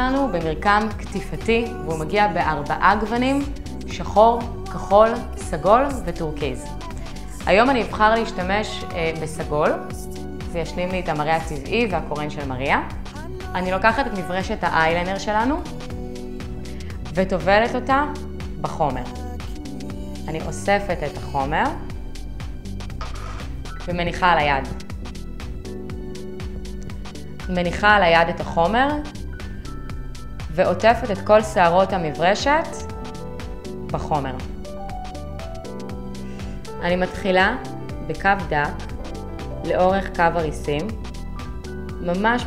שלנו במרקם קטיפתי, והוא מגיע ב4 גוונים, שחור, כחול, סגול וטורקיז. היום אני אבחר להשתמש בסגול, זה ישלים לי את המראה הטבעי והקורן של מריה. אני לוקחת את מברשת האיילנר שלנו וטובלת אותה בחומר. אני אוספת את החומר ומניחה על היד. מניחה על היד את החומר ועוטפת את כל שערות המברשת בחומר. אני מתחילה בקו דק לאורך קו הריסים,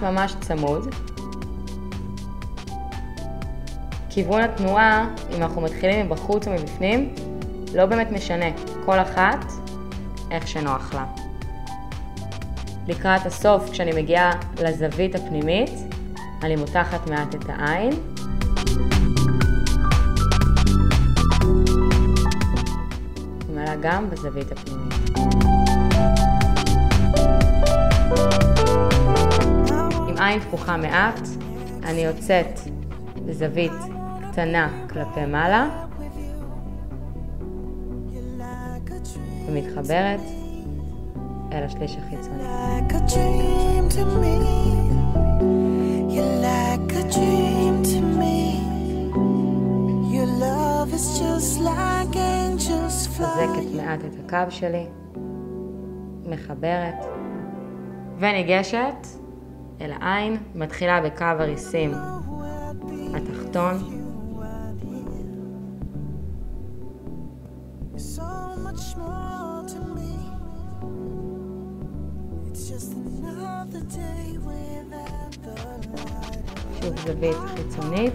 ממש צמוד. כיוון התנועה, אם אנחנו מתחילים מבחוץ או מבפנים, לא באמת משנה, כל אחת איך שנוח לה. לקראת הסוף, כשאני מגיעה לזווית הפנימית, אני מותחת מעט את העין. ומעלה גם בזווית הפנימית. עם עין פקוחה מעט, אני יוצאת בזווית קטנה כלפי מעלה ומתחברת אל השליש החיצוני. מחזקת מעט את הקו שלי, מחברת וניגשת אל העין, מתחילה בקו הריסים התחתון. שוב זווית חיצונית.